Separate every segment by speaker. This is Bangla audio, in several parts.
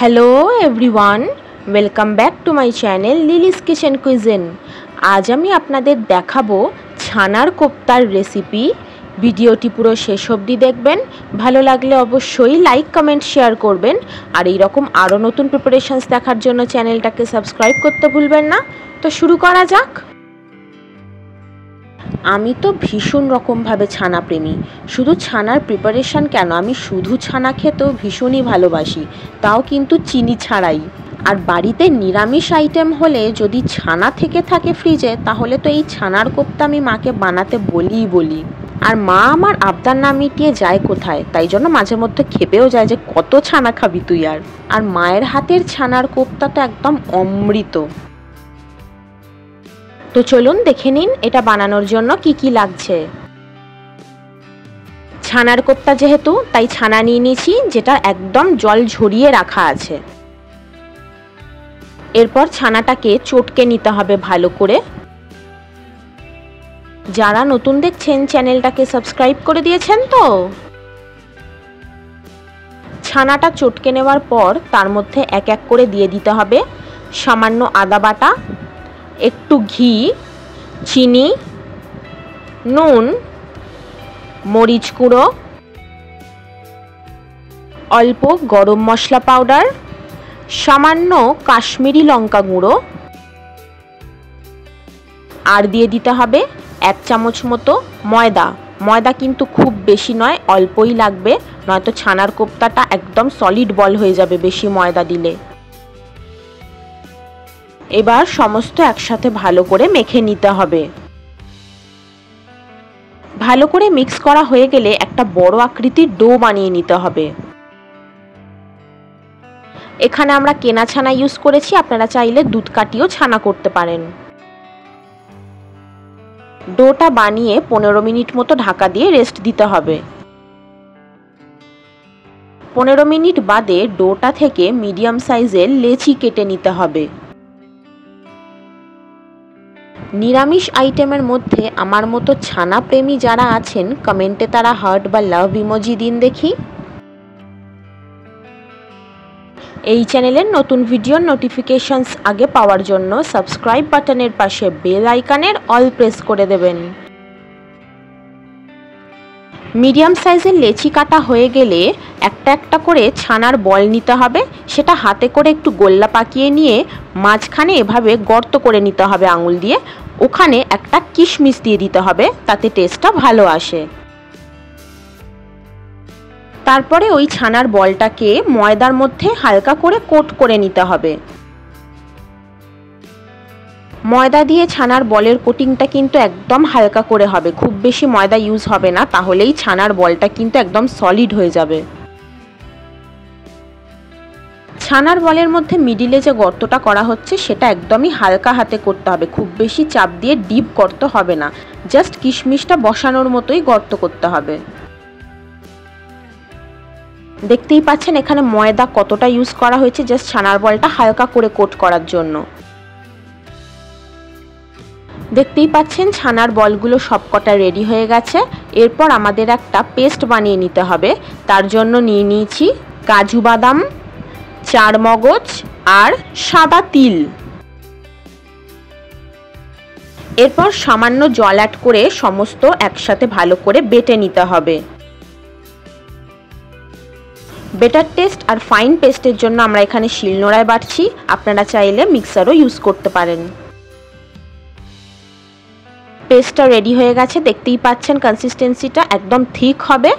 Speaker 1: Hello everyone welcome back to my channel Lily's kitchen cuisine. आज आमी आपनादेर देखाबो छानार कोफ्तार रेसिपि। भिडियोटी पुरो शेष अब्दि देखबेन। भालो लागले अवश्यई लाइक कमेंट शेयर करबेन और एई रकम आरो नतून प्रिपारेशन्स देखार जोन्नो चैनेलटाके सबस्क्राइब करते भुलबेन ना। तो शुरू करा जाक। आमी तो भीषण रकम भावे छाना प्रेमी। शुधु छानार प्रिपारेशन केन, आमी शुधु छाना खेतेও भीषणই ভালোবাসি, তাও কিন্তু চিনি ছাড়াই। আর বাড়িতে নিরামিষ আইটেম হলে যদি ছানা থেকে থাকে ফ্রিজে, তাহলে তো এই ছানার কোফতা আমি মাকে বানাতে বলি। আর মা আমার আবদার না মিটিয়ে যায় কোথায়, তাই জন্য মাঝে মধ্যে খেপেও যায় যে কত ছানা খাবি তুই। আর মায়ের হাতের ছানার কোফতা তো একদম অমৃত। তো চলুন দেখে নিন এটা বানানোর জন্য কি কি লাগছে। ছানার কোফতা যেহেতু, তাই ছানা নিয়ে নিয়েছি যেটা একদম জল ঝরিয়ে রাখা আছে। এরপর ছানাটাকে চটকে নিতে হবে ভালো করে। যারা নতুন দেখছেন চ্যানেলটাকে সাবস্ক্রাইব করে দিয়েছেন তো। ছানাটা চটকে নেওয়ার পর তার মধ্যে এক এক করে দিয়ে দিতে হবে সামান্য আদা বাটা, একটু ঘি, চিনি, নুন, মরিচ গুঁড়ো, অল্প গরম মশলা পাউডার, সামান্য কাশ্মীরি লঙ্কা গুঁড়ো আর দিয়ে দিতে হবে 1 চামচ মতো ময়দা। ময়দা কিন্তু খুব বেশি নয়, অল্পই লাগবে, নয়তো ছানার কোফতাটা একদম সলিড বল হয়ে যাবে বেশি ময়দা দিলে। এবার সমস্ত একসাথে ভালো করে মেখে নিতে হবে। ভালো করে মিক্স করা হয়ে গেলে একটা বড় আকৃতির ডো বানিয়ে নিতে হবে। এখানে আমরা কেনা ছানা ইউজ করেছি, আপনারা চাইলে দুধ কাটিয়েও ছানা করতে পারেন। ডোটা বানিয়ে 15 মিনিট মতো ঢাকা দিয়ে রেস্ট দিতে হবে। 15 মিনিট বাদে ডোটা থেকে মিডিয়াম সাইজের লেচি কেটে নিতে হবে। নিরামিষ আইটেমের মধ্যে আমার মতো ছানা প্রেমী যারা আছেন কমেন্টে তারা হার্ট বা লাভ ইমোজি দিন দেখি। এই চ্যানেলের নতুন ভিডিওর নোটিফিকেশনস আগে পাওয়ার জন্য সাবস্ক্রাইব বাটনের পাশে বেল আইকনের অল প্রেস করে দেবেন। মিডিয়াম সাইজের লেচি কাটা হয়ে গেলে একটা একটা করে ছানার বল নিতে হবে। সেটা হাতে করে একটু গোল্লা পাকিয়ে নিয়ে মাঝখানে এভাবে গর্ত করে নিতে হবে আঙুল দিয়ে। ওখানে একটা কিশমিশ দিয়ে দিতে হবে, তাতে টেস্টটা ভালো আসে। তারপরে ওই ছানার বলটাকে ময়দার মধ্যে হালকা করে কোট করে নিতে হবে। ময়দা দিয়ে ছানার বলের কোটিংটা কিন্তু একদম হালকা করে হবে, খুব বেশি ময়দা ইউজ হবে না, তাহলেই ছানার বলটা কিন্তু একদম সলিড হয়ে যাবে। ছানার বলের মধ্যে মিডিলে যে গর্তটা করা হচ্ছে সেটা একদমই হালকা হাতে করতে হবে, খুব বেশি চাপ দিয়ে ডিপ গর্ত হবে না, জাস্ট কিশমিশটা বসানোর মতোই গর্ত করতে হবে। দেখতেই পাচ্ছেন এখানে ময়দা কতটা ইউজ করা হয়েছে জাস্ট ছানার বলটা হালকা করে কোট করার জন্য। দেখতেই পাচ্ছেন ছানার বলগুলো সবকটা রেডি হয়ে গেছে। এরপর আমাদের একটা পেস্ট বানিয়ে নিতে হবে। তার জন্য নিয়ে নিয়েছি কাজু বাদাম, চারমগজ আর সাদা তিল। এরপর সামান্য জল অ্যাড করে সমস্ত একসাথে ভালো করে বেটে নিতে হবে। বেটার টেস্ট আর ফাইন পেস্টের জন্য আমরা এখানে শিলনোড়ায় বাটছি, আপনারা চাইলে মিক্সারও ইউজ করতে পারেন। পেস্টটা রেডি হয়ে গেছে, দেখতেই পাচ্ছেন কনসিস্টেন্সিটা একদম ঠিক হবে।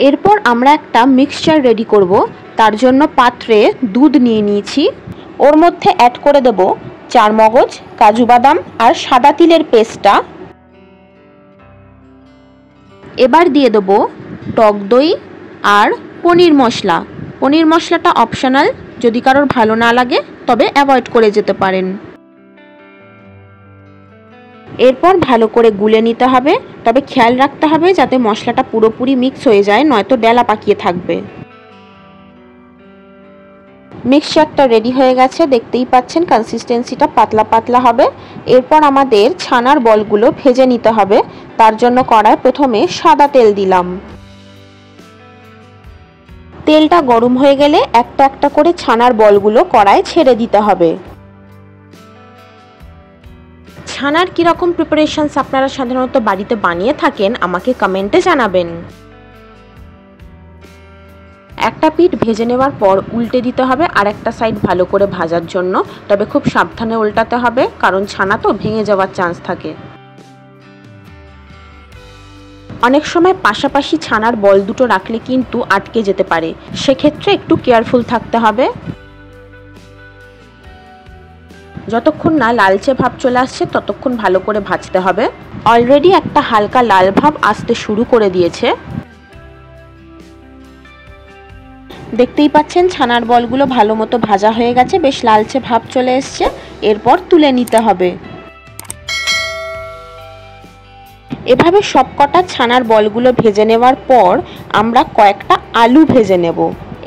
Speaker 1: এরপর আমরা একটা মিক্সচার রেডি করব। তার জন্য পাত্রে দুধ নিয়ে নিয়েছি, ওর মধ্যে অ্যাড করে দেব চারমগজ, কাজু বাদাম আর সাদা তিলের পেস্টটা। এবার দিয়ে দেব টক দই আর পনির মশলা। পনির মশলাটা অপশনাল, যদি কারোর ভালো না লাগে তবে অ্যাভয়েড করে যেতে পারেন। এরপর ভালো করে গুলে নিতে হবে, তবে খেয়াল রাখতে হবে যাতে মশলাটা পুরোপুরি মিক্স হয়ে যায়, নয়তো ডেলা পাকিয়ে থাকবে। মিক্সচারটা রেডি হয়ে গেছে, দেখতেই পাচ্ছেন কনসিস্টেন্সিটা পাতলা পাতলা হবে। এরপর আমাদের ছানার বলগুলো ভেজে নিতে হবে। তার জন্য কড়ায় প্রথমে সাদা তেল দিলাম, তেলটা গরম হয়ে গেলে একটা একটা করে ছানার বলগুলো কড়ায় ছেড়ে দিতে হবে। ছানার কীরকম প্রিপারেশনস আপনারা সাধারণত বাড়িতে বানিয়ে থাকেন আমাকে কমেন্টে জানাবেন। একটা পিঠ ভেজে নেওয়ার পর উল্টে দিতে হবে আর একটা সাইড ভালো করে ভাজার জন্য, তবে খুব সাবধানে উল্টাতে হবে কারণ ছানা তো ভেঙে যাওয়ার চান্স থাকে। অনেক সময় পাশাপাশি ছানার বল দুটো রাখলে কিন্তু আটকে যেতে পারে, সেক্ষেত্রে একটু কেয়ারফুল থাকতে হবে। যতক্ষণ না লালচে ভাব চলে আসছে ততক্ষণ ভালো করে ভাজতে হবে। অলরেডি একটা হালকা লাল ভাব আসতে শুরু করে দিয়েছে। দেখতেই পাচ্ছেন ছানার বলগুলো ভালো মতো ভাজা হয়ে গেছে, বেশ লালচে ভাব চলে এসছে। এরপর তুলে নিতে হবে। এভাবে সবকটা ছানার বলগুলো ভেজে নেওয়ার পর আমরা কয়েকটা আলু ভেজে নেব।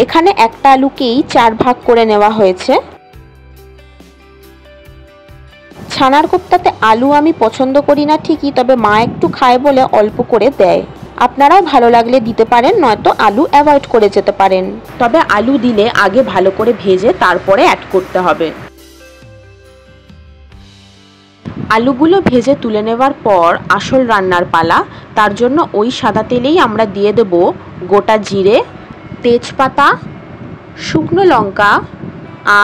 Speaker 1: এখানে একটা আলুকেই 4 ভাগ করে নেওয়া হয়েছে। ছানার কোপ্তাতে আলু আমি পছন্দ করি না ঠিকই, তবে মা একটু খায় বলে অল্প করে দেয়। আপনারাও ভালো লাগলে দিতে পারেন, নয়তো আলু অ্যাভয়েড করে যেতে পারেন। তবে আলু দিলে আগে ভালো করে ভেজে তারপরে অ্যাড করতে হবে। আলুগুলো ভেজে তুলে নেওয়ার পর আসল রান্নার পালা। তার জন্য ওই সাদা তেলেই আমরা দিয়ে দেব গোটা জিরে, তেজপাতা, শুকনো লঙ্কা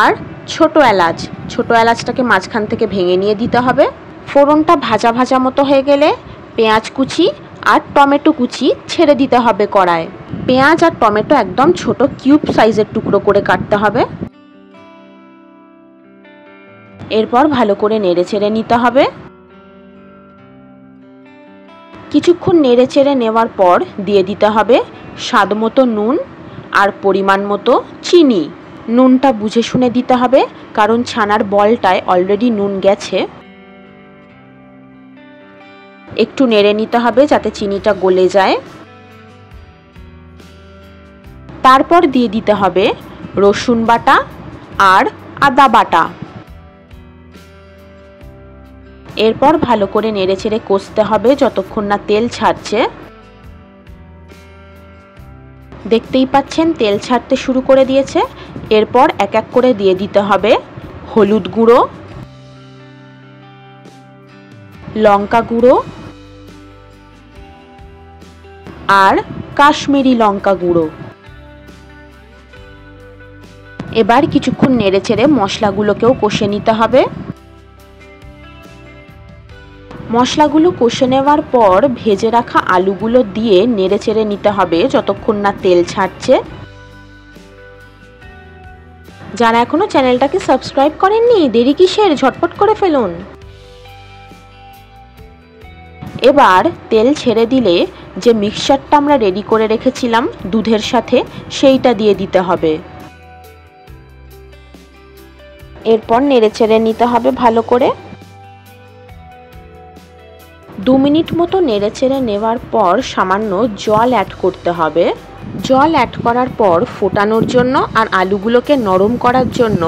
Speaker 1: আর ছোট এলাচ। ছোট এলাচটাকে মাঝখান থেকে ভেঙে নিয়ে দিতে হবে। ফোড়নটা ভাজা ভাজা মতো হয়ে গেলে পেঁয়াজ কুচি আর টমেটো কুচি ছেড়ে দিতে হবে কড়ায়। পেঁয়াজ আর টমেটো একদম ছোট কিউব সাইজের টুকরো করে কাটতে হবে। এরপর ভালো করে নেড়ে চেড়ে নিতে হবে। কিছুক্ষণ নেড়ে চেড়ে নেওয়ার পর দিয়ে দিতে হবে স্বাদ মতো নুন আর পরিমাণ মতো চিনি। নুনটা বুঝে শুনে দিতে হবে কারণ ছানার বলটায় অলরেডি নুন গেছে। একটু নেড়ে নিতে হবে যাতে চিনিটা গলে যায়। তারপর দিয়ে দিতে হবে রসুন বাটা আর আদা বাটা। এরপর ভালো করে নেড়েচেড়ে কষতে হবে যতক্ষণ না তেল ছাড়ছে। দেখতেই পাচ্ছেন তেল ছাড়তে শুরু করে দিয়েছে। এরপর এক এক করে দিয়ে দিতে হবে হলুদ গুঁড়ো, লঙ্কা গুঁড়ো আর কাশ্মীরি লঙ্কা গুঁড়ো। এবার কিছুক্ষণ নেড়েচেড়ে মশলাগুলোকেও কষে নিতে হবে। মশলাগুলো কষে নেওয়ার পর ভেজে রাখা আলুগুলো দিয়ে নেড়েচেড়ে নিতে হবে যতক্ষণ না তেল ছাড়ছে। যারা এখনো চ্যানেলটাকে সাবস্ক্রাইব করেননি দেরি কিসের, ঝটপট করে ফেলুন। এবার তেল ছেড়ে দিলে যে মিক্সচারটা আমরা রেডি করে রেখেছিলাম দুধের সাথে সেইটা দিয়ে দিতে হবে। এরপর নেড়েচেড়ে নিতে হবে ভালো করে। 2 মিনিট মতো নেড়েচেড়ে নেওয়ার পর সামান্য জল অ্যাড করতে হবে। জল অ্যাড করার পর ফোটানোর জন্য আর আলুগুলোকে নরম করার জন্য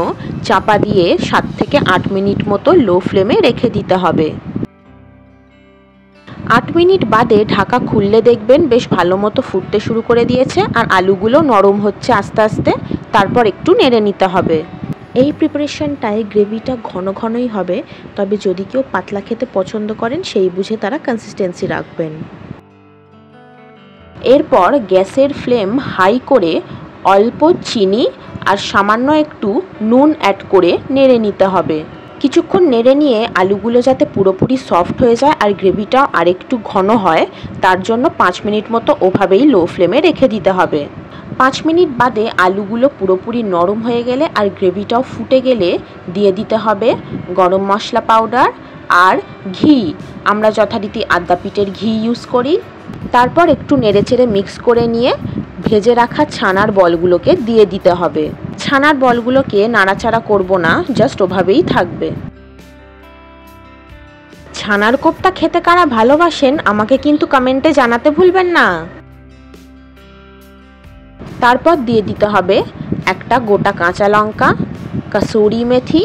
Speaker 1: চাপা দিয়ে 7 থেকে 8 মিনিট মতো লো ফ্লেমে রেখে দিতে হবে। 8 মিনিট বাদে ঢাকা খুললে দেখবেন বেশ ভালো মতো ফুটতে শুরু করে দিয়েছে আর আলুগুলো নরম হচ্ছে আস্তে আস্তে। তারপর একটু নেড়ে নিতে হবে। এই প্রিপারেশনটায় গ্রেভিটা ঘন ঘনই হবে, তবে যদি কেউ পাতলা খেতে পছন্দ করেন সেই বুঝে তারা কনসিস্টেন্সি রাখবেন। এরপর গ্যাসের ফ্লেম হাই করে অল্প চিনি আর সামান্য একটু নুন অ্যাড করে নেড়ে নিতে হবে। কিছুক্ষণ নেড়ে নিয়ে আলুগুলো যাতে পুরোপুরি সফট হয়ে যায় আর গ্রেভিটাও আরেকটু ঘন হয় তার জন্য 5 মিনিট মতো ওভাবেই লো ফ্লেমে রেখে দিতে হবে। 5 মিনিট বাদে আলুগুলো পুরোপুরি নরম হয়ে গেলে আর গ্রেভিটাও ফুটে গেলে দিয়ে দিতে হবে গরম মশলা পাউডার আর ঘি। আমরা যথারীতি আদা পিঠের ঘি ইউজ করি। তারপর একটু নেড়েচেড়ে মিক্স করে নিয়ে ভেজে রাখা ছানার বলগুলোকে দিয়ে দিতে হবে। ছানার বলগুলোকে নাড়াচাড়া করব না, জাস্ট ওভাবেই থাকবে। ছানার কোপ্তা খেতে কারা ভালোবাসেন আমাকে কিন্তু কমেন্টে জানাতে ভুলবেন না। তারপর দিয়ে দিতে হবে একটা গোটা কাঁচা লঙ্কা, কসুরি মেথি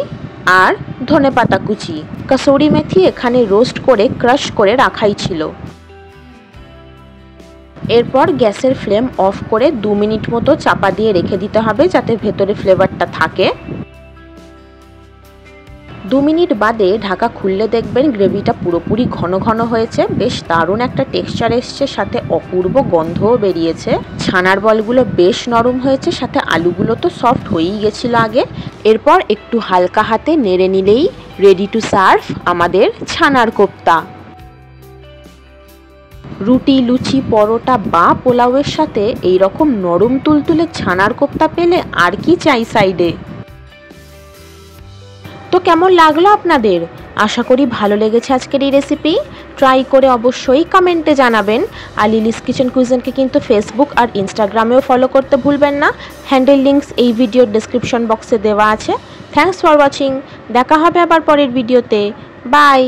Speaker 1: আর ধনেপাতা কুচি। কসুরি মেথি এখানে রোস্ট করে ক্রাশ করে রাখাই ছিল। এরপর গ্যাসের ফ্লেম অফ করে 2 মিনিট মতো চাপা দিয়ে রেখে দিতে হবে যাতে ভেতরে ফ্লেভারটা থাকে। 2 মিনিট বাদে ঢাকা খুললে দেখবেন গ্রেভিটা পুরোপুরি ঘন ঘন হয়েছে, বেশ দারুণ একটা টেক্সচার এসছে, সাথে অপূর্ব গন্ধও বেরিয়েছে। ছানার বলগুলো বেশ নরম হয়েছে, সাথে আলুগুলো তো সফট হয়েই গেছিলো আগে। এরপর একটু হালকা হাতে নেড়ে নিলেই রেডি টু সার্ভ আমাদের ছানার কোপ্তা। রুটি, লুচি, পরোটা বা পোলাওয়ের সাথে এই রকম নরম তুলতুলে ছানার কোপ্তা পেলে আর কি চাই সাইডে। তো কেমন লাগলো আপনাদের? আশা করি ভালো লেগেছে আজকের এই রেসিপি। ট্রাই করে অবশ্যই কমেন্টে জানাবেন। আর লিলিস কিচেন কুইজিনকে কিন্তু ফেসবুক আর ইনস্টাগ্রামেও ফলো করতে ভুলবেন না। হ্যান্ডেল লিঙ্কস এই ভিডিওর ডেসক্রিপশন বক্সে দেওয়া আছে। Thanks for watching. দেখা হবে আবার পরের ভিডিওতে। বাই।